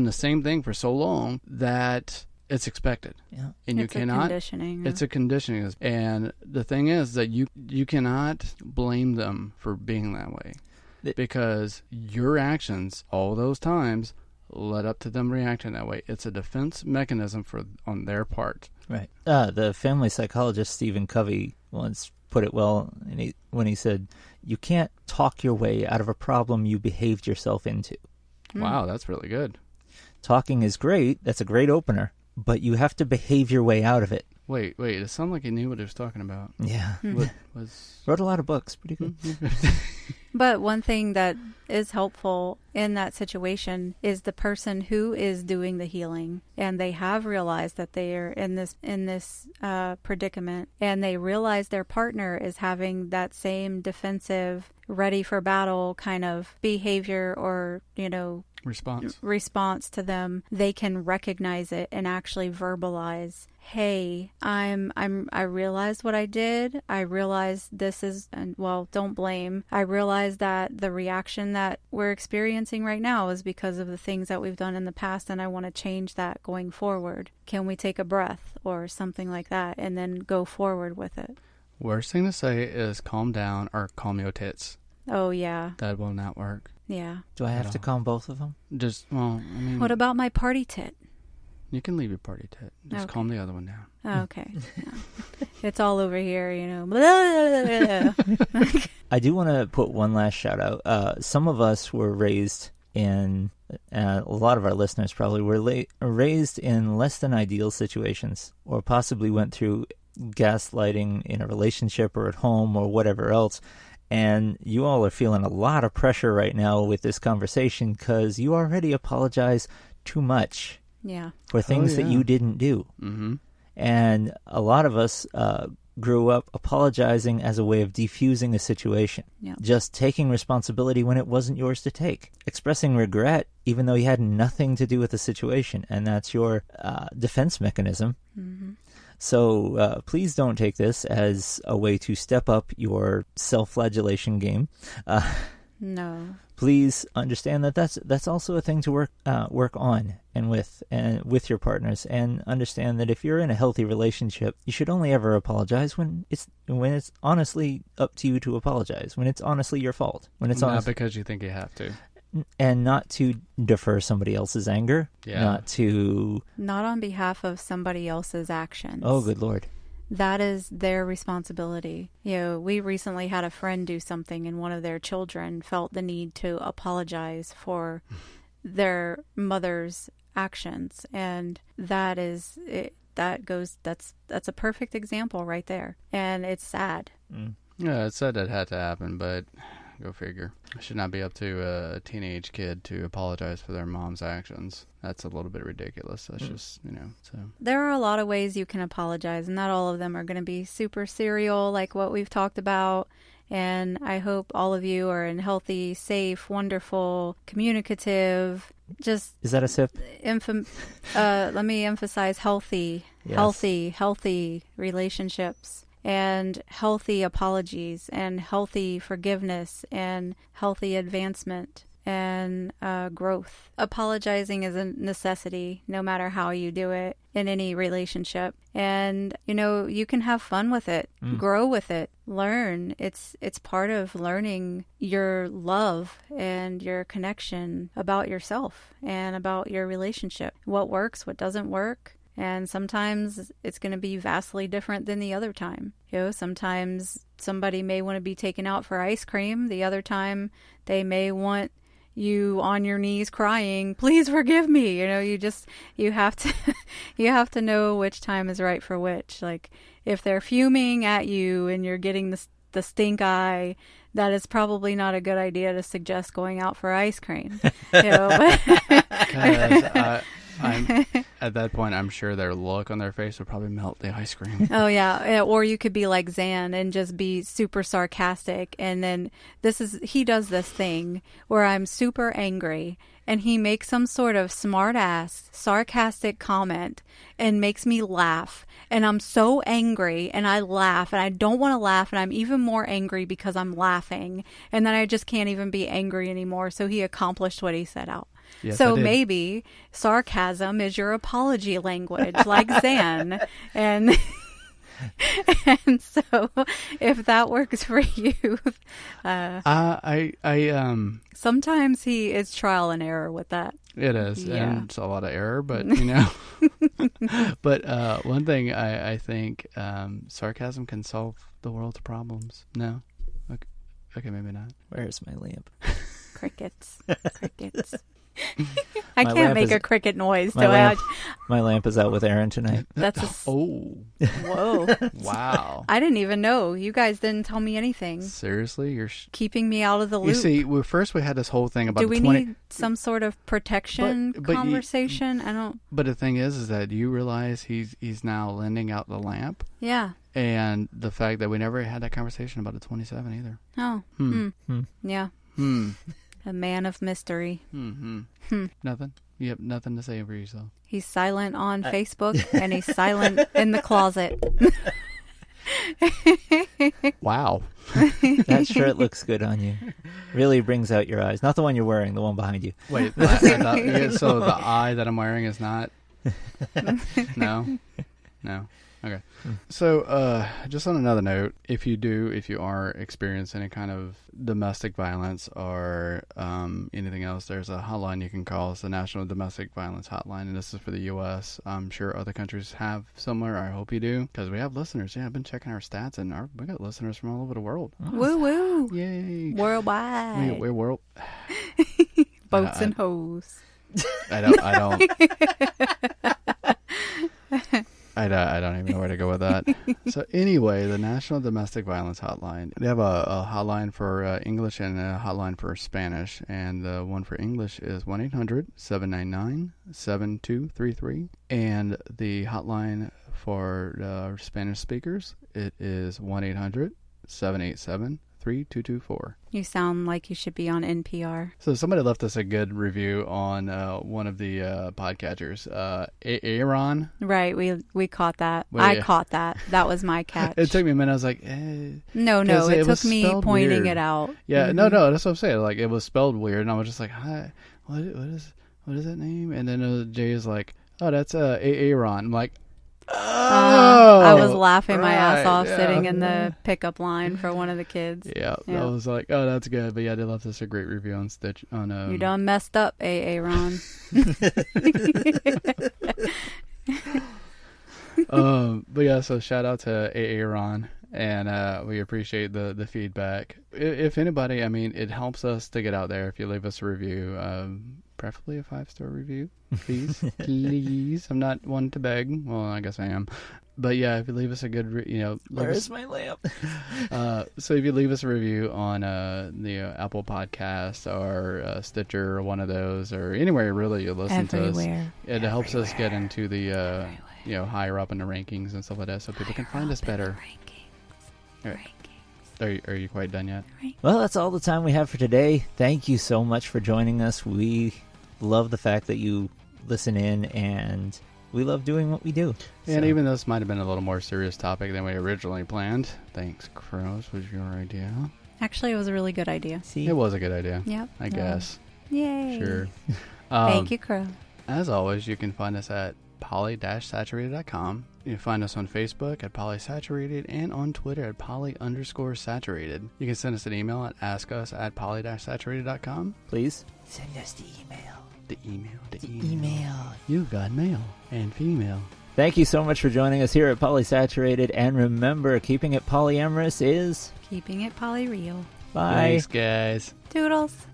the same thing for so long that it's expected. Yeah. And it's a conditioning. It's a conditioning. And the thing is that you cannot blame them for being that way. Because your actions all those times led up to them reacting that way. It's a defense mechanism on their part. Right. The family psychologist Stephen Covey once put it well when he said, "You can't talk your way out of a problem you behaved yourself into." Wow, that's really good. Talking is great. That's a great opener. But you have to behave your way out of it. Wait. It sounded like he knew what he was talking about. Yeah. Wrote a lot of books. Pretty good. But one thing that is helpful in that situation is the person who is doing the healing, and they have realized that they are in this predicament, and they realize their partner is having that same defensive, ready for battle kind of behavior or, response to them. They can recognize it and actually verbalize, "Hey, I realized what I did. I realized this is, and well, don't blame. I realize that the reaction that we're experiencing right now is because of the things that we've done in the past, and I want to change that going forward. Can we take a breath?" or something like that, and then go forward with it. Worst thing to say is calm down or calm your tits. Oh, yeah. That will not work. Yeah. Do I have to calm both of them? What about my party tit? You can leave your party tit. Just calm the other one down. Okay. Yeah. It's all over here, Blah, blah, blah. I do want to put one last shout out. Some of us were raised in, a lot of our listeners probably were raised in less than ideal situations, or possibly went through gaslighting in a relationship or at home or whatever else. And you all are feeling a lot of pressure right now with this conversation because you already apologize too much for things that you didn't do. Mm-hmm. And a lot of us grew up apologizing as a way of defusing a situation. Yeah. Just taking responsibility when it wasn't yours to take. Expressing regret even though you had nothing to do with the situation. And that's your defense mechanism. Mm-hmm. So please don't take this as a way to step up your self-flagellation game. No. Please understand that that's also a thing to work on and with your partners, and understand that if you're in a healthy relationship, you should only ever apologize when it's honestly up to you to apologize, when it's honestly your fault, when it's not because you think you have to. And not to defer somebody else's anger, not on behalf of somebody else's actions. Oh, good Lord. That is their responsibility. We recently had a friend do something, and one of their children felt the need to apologize for their mother's actions, and that's a perfect example right there, and it's sad. Yeah, it's sad that had to happen, but go figure. It should not be up to a teenage kid to apologize for their mom's actions. That's a little bit ridiculous. That's just, so. There are a lot of ways you can apologize, and not all of them are going to be super serial like what we've talked about. And I hope all of you are in healthy, safe, wonderful, communicative, just... Is that a sip? Let me emphasize healthy, healthy relationships. And healthy apologies, and healthy forgiveness, and healthy advancement, and growth. Apologizing is a necessity, no matter how you do it in any relationship. And, you can have fun with it, grow with it, learn. It's part of learning your love and your connection about yourself and about your relationship. What works, what doesn't work. And sometimes it's going to be vastly different than the other time. Sometimes somebody may want to be taken out for ice cream. The other time they may want you on your knees crying, "Please forgive me." You have to know which time is right for which. Like if they're fuming at you and you're getting the stink eye, that is probably not a good idea to suggest going out for ice cream. At that point, I'm sure their look on their face would probably melt the ice cream. Oh, yeah. Or you could be like Zan and just be super sarcastic. And then he does this thing where I'm super angry and he makes some sort of smart ass, sarcastic comment and makes me laugh. And I'm so angry and I laugh and I don't want to laugh. And I'm even more angry because I'm laughing. And then I just can't even be angry anymore. So he accomplished what he set out. Yes, So I did. maybe sarcasm is your apology language, like Zan. And and so if that works for you, sometimes he is trial and error with that. It is, Yeah. and it's a lot of error, but But one thing I think sarcasm can solve the world's problems. No, okay, maybe not. Where's my lamp? Crickets. I My can't lamp make is- a cricket noise. My So my lamp is out with Aaron tonight. that's Oh, whoa. wow! I didn't even know. You guys didn't tell me anything. Seriously, you're. Keeping me out of the loop. You see, first we had this whole thing about Do we the 20. need some sort of protection But you- conversation? I don't. But the thing is that you realize he's now lending out the lamp, Yeah. and the fact that we never had that conversation about the 27 either. Oh. Yeah. A man of mystery. Nothing. You have nothing to say for yourself. He's silent on Facebook and he's silent in the closet. Wow. That shirt looks good on you. Really brings out your eyes. Not the one you're wearing, the one behind you. Wait, so the eye that I'm wearing is not? No? Okay. So, just on another note, if you are experiencing any kind of domestic violence or anything else, there's a hotline you can call. It's the National Domestic Violence Hotline, and this is for the U.S. I'm sure other countries have somewhere. I hope you do, because we have listeners. Yeah, I've been checking our stats, and we got listeners from all over the world. Woo woo. Yay. Worldwide. We're world. Boats and hoes. I don't even know where to go with that. So anyway, the National Domestic Violence Hotline. They have a hotline for English and a hotline for Spanish. And the one for English is 1-800-799-7233. And the hotline for Spanish speakers, it is 1-800-787-3224. You sound like you should be on NPR. So somebody left us a good review on one of the podcatchers, Aaron. Right, we caught that. Well, I yeah. caught that. That was my catch. It took me a minute. I was like, No, 'cause it it was took me spelled pointing weird. it out. Yeah, Mhm. no, that's what I'm saying. Like, it was spelled weird, and I was just like, hi, what is that name? And then Jay is like, oh, that's Aaron. I'm like, oh, I was laughing my ass right, off yeah. sitting in the pickup line for one of the kids. Yeah, I was like, oh, that's good. But yeah, they left us a great review on Stitch. You done messed up, Aaron. But yeah, so shout out to Aaron, and we appreciate the feedback. If anybody, I mean, it helps us to get out there if you leave us a review, preferably a 5-star review, please. Please. I'm not one to beg. Well, I guess I am. But yeah, if you leave us a good, Where's my lamp? So if you leave us a review on the Apple Podcast or Stitcher or one of those, or anywhere really you listen to us, it helps us get into the higher up in the rankings and stuff like that, so people can find us better. Are you quite done yet? Well, that's all the time we have for today. Thank you so much for joining us. We love the fact that you listen in, and we love doing what we do. And So- even though this might have been a little more serious topic than we originally planned, thanks, Crows, was your idea. Actually, it was a really good idea. See, It was a good idea, Yep. I guess. Yay. Sure. Thank you, Crow. As always, you can find us at poly-saturated.com. You can find us on Facebook at polysaturated and on Twitter at poly_saturated. You can send us an email at askus@poly-saturated.com. please send us the email. The email. Email. You've got male and female. Thank you so much for joining us here at Polysaturated, and remember, keeping it polyamorous is Keeping it poly real. bye. Thanks, guys. Toodles.